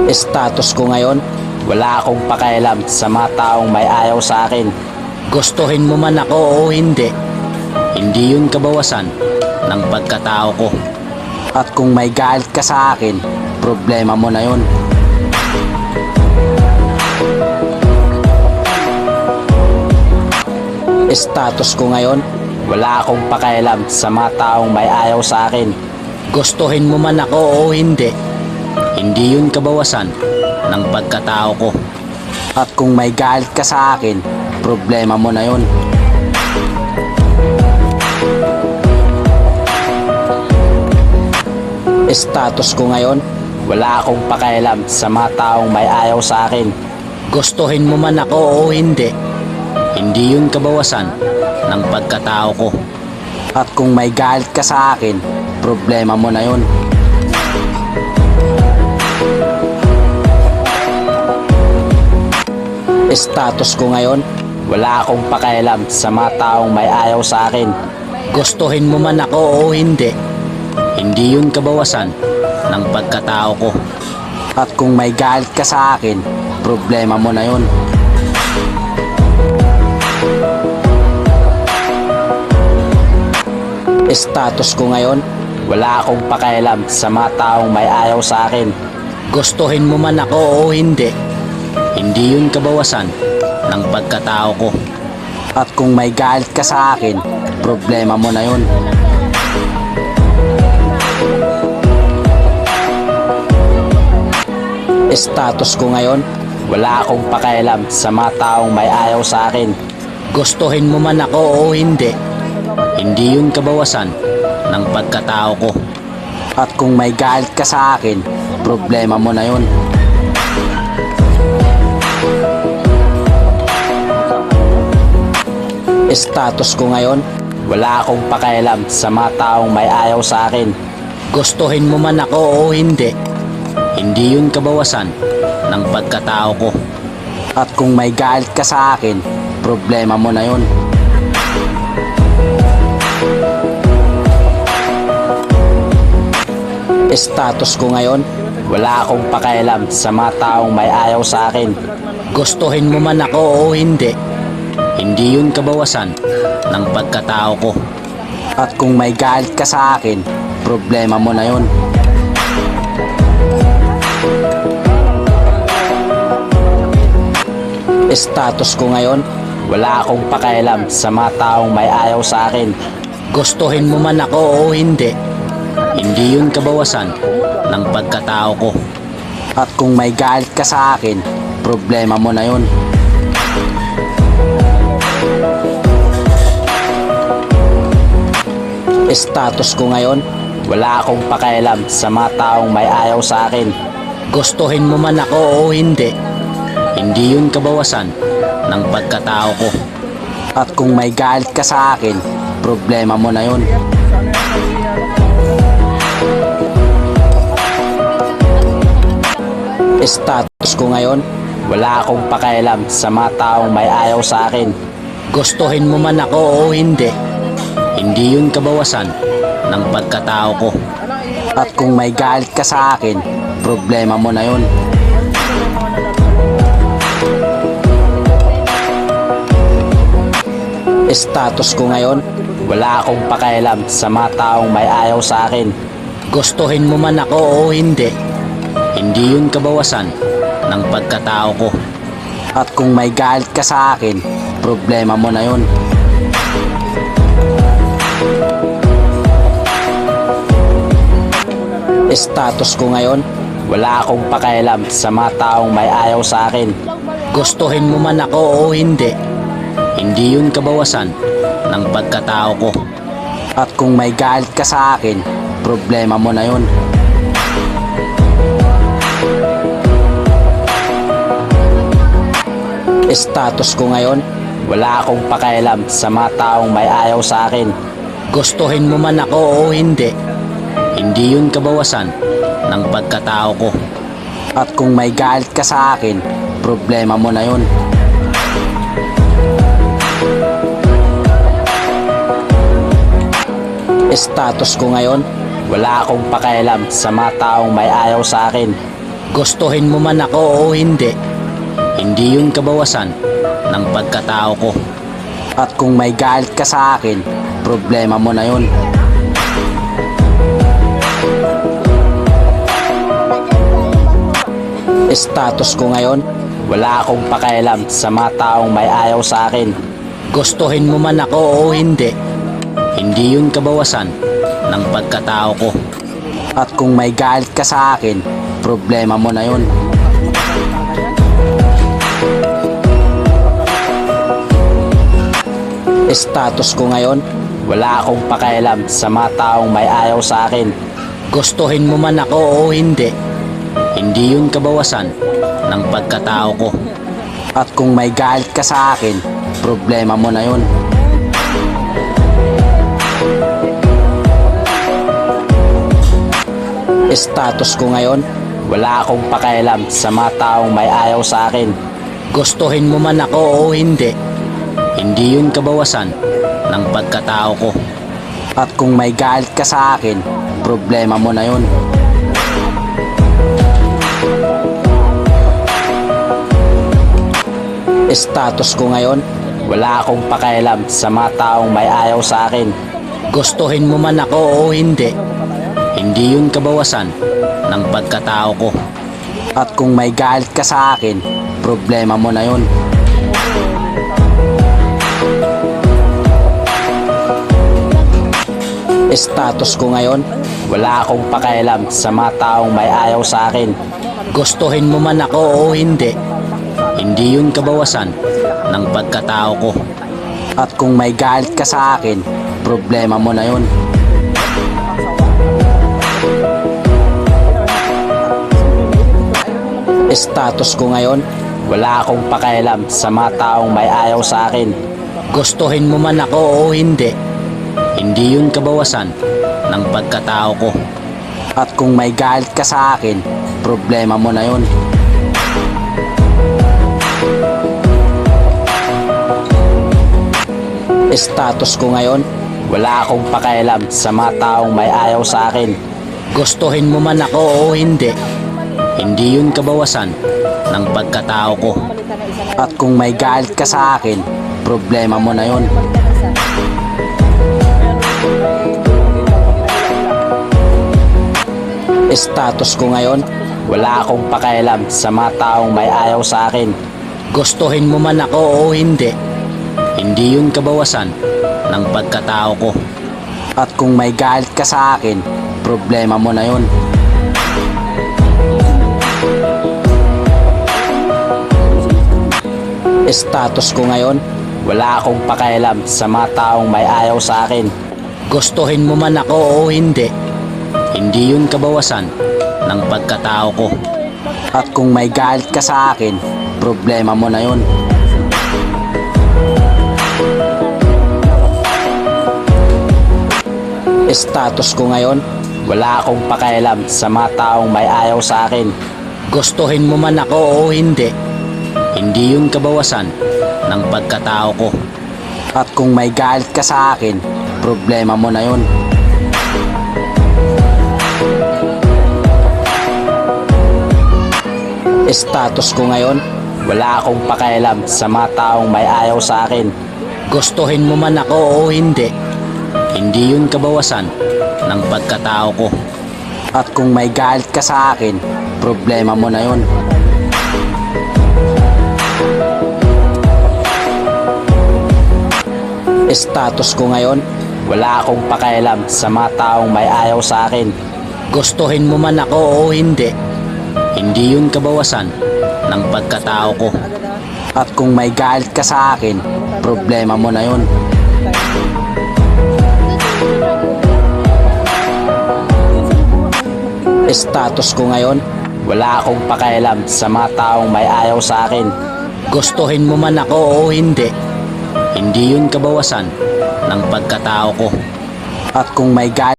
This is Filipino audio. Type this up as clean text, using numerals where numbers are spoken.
Status ko ngayon, wala akong pakialam sa mga taong may ayaw sa akin. Gustuhin mo man ako o hindi, hindi yun kabawasan ng pagkatao ko. At kung may galit ka sa akin, problema mo na yun. Status ko ngayon, wala akong pakialam sa mga taong may ayaw sa akin. Gustuhin mo man ako o hindi, hindi yun kabawasan ng pagkatao ko. At kung may galit ka sa akin, problema mo na yun. Status ko ngayon, wala akong pakialam sa mga taong may ayaw sa akin. Gustuhin mo man ako o hindi, hindi yun kabawasan ng pagkatao ko. At kung may galit ka sa akin, problema mo na yun. Status ko ngayon, wala akong pakialam sa mga taong may ayaw sa akin. Gustuhin mo man ako o hindi, hindi yun kabawasan ng pagkatao ko. At kung may galit ka sa akin, problema mo na yun. Status ko ngayon, wala akong pakialam sa mga taong may ayaw sa akin. Gustuhin mo man ako o hindi, hindi yun kabawasan ng pagkatao ko. At kung may galit ka sa akin, problema mo na yun. Status ko ngayon, wala akong pakialam sa mga taong may ayaw sa akin. Gustuhin mo man ako o hindi, hindi yun kabawasan ng pagkatao ko. At kung may galit ka sa akin, problema mo na yun. Status ko ngayon, wala akong pakialam sa mga taong may ayaw sa akin. Gustuhin mo man ako o hindi, hindi yun kabawasan ng pagkatao ko. At kung may galit ka sa akin, problema mo na yun. Status ko ngayon, wala akong pakialam sa mga taong may ayaw sa akin. Gustuhin mo man ako o hindi, hindi yun kabawasan ng pagkatao ko. At kung may galit ka sa akin, problema mo na yun. Status ko ngayon, wala akong pakialam sa mga taong may ayaw sa akin. Gustuhin mo man ako o hindi, hindi yun kabawasan ng pagkatao ko. At kung may galit ka sa akin, problema mo na yun. Status ko ngayon, wala akong pakialam sa mga taong may ayaw sa akin. Gustuhin mo man ako o hindi, hindi yun kabawasan ng pagkatao ko. At kung may galit ka sa akin, problema mo na yun. Status ko ngayon, wala akong pakialam sa mga taong may ayaw sa akin. Gustuhin mo man ako o hindi, hindi yun kabawasan ng pagkatao ko. At kung may galit ka sa akin, problema mo na yun. Status ko ngayon, wala akong pakialam sa mga taong may ayaw sa akin. Gustuhin mo man ako o hindi, hindi yun kabawasan ng pagkatao ko. At kung may galit ka sa akin, problema mo na yun. Status ko ngayon, wala akong pakialam sa mga taong may ayaw sa akin. Gustuhin mo man ako o hindi, hindi yun kabawasan ng pagkatao ko. At kung may galit ka sa akin, problema mo na yun. Status ko ngayon, wala akong pakialam sa mga taong may ayaw sa akin. Gustuhin mo man ako o hindi, hindi yun kabawasan ng pagkatao ko. At kung may galit ka sa akin, problema mo na yun. Status ko ngayon, wala akong pakialam sa mga taong may ayaw sa akin. Gustuhin mo man ako o hindi, hindi yun kabawasan ng pagkatao ko. At kung may galit ka sa akin, problema mo na yun. Status ko ngayon, wala akong pakialam sa mga taong may ayaw sa akin. Gustuhin mo man ako o hindi, hindi yun kabawasan ng pagkatao ko. At kung may galit ka sa akin, problema mo na yun. Status ko ngayon, wala akong pakialam sa mga taong may ayaw sa akin. Gustuhin mo man ako o hindi, hindi yun kabawasan ng pagkatao ko. At kung may galit ka sa akin, problema mo na yun. Status ko ngayon, wala akong pakialam sa mga taong may ayaw sa akin. Gustuhin mo man ako o hindi, hindi yun kabawasan ng pagkatao ko. At kung may galit ka sa akin, problema mo na yun. Status ko ngayon, wala akong pakialam sa mga taong may ayaw sa akin. Gustuhin mo man ako o hindi, hindi yun kabawasan ng pagkatao ko. At kung may galit ka sa akin, problema mo na yun. Status ko ngayon, wala akong pakialam sa mga taong may ayaw sa akin. Gustuhin mo man ako o hindi, hindi yun kabawasan ng pagkatao ko. At kung may galit ka sa akin, problema mo na yun. Status ko ngayon, wala akong pakialam sa mga taong may ayaw sa akin. Gustuhin mo man ako o hindi, hindi yun kabawasan ng pagkatao ko. At kung may galit ka sa akin, problema mo na yun. Status ko ngayon, wala akong pakialam sa mga taong may ayaw sa akin. Gustuhin mo man ako o hindi, hindi yun kabawasan ng pagkatao ko. At kung may galit ka sa akin, problema mo na yun. Status ko ngayon, wala akong pakialam sa mga taong may ayaw sa akin. Gustuhin mo man ako o hindi, hindi yun kabawasan ng pagkatao ko. At kung may galit ka sa akin, problema mo na yun. Status ko ngayon, wala akong pakialam sa mga taong may ayaw sa akin. Gustuhin mo man ako o hindi, hindi yun kabawasan ng pagkatao ko. At kung may galit ka sa akin, problema mo na yun. Status ko ngayon, wala akong pakialam sa mga taong may ayaw sa akin. Gustuhin mo man ako o hindi, hindi yun kabawasan ng pagkatao ko. At kung may galit ka sa akin, problema mo na yun. Status ko ngayon, wala akong pakialam sa mga taong may ayaw sa akin. Gustuhin mo man ako o hindi, hindi yun kabawasan ng pagkatao ko. At kung may galit ka sa akin, problema mo na yun. Status ko ngayon, wala akong pakialam sa mga taong may ayaw sa akin. Gustuhin mo man ako o hindi, hindi yun kabawasan ng pagkatao ko. At kung may galit ka sa akin, problema mo na yun. Status ko ngayon, wala akong pakialam sa mga taong may ayaw sa akin. Gustuhin mo man ako o hindi, hindi yun kabawasan ng pagkatao ko. At kung may galit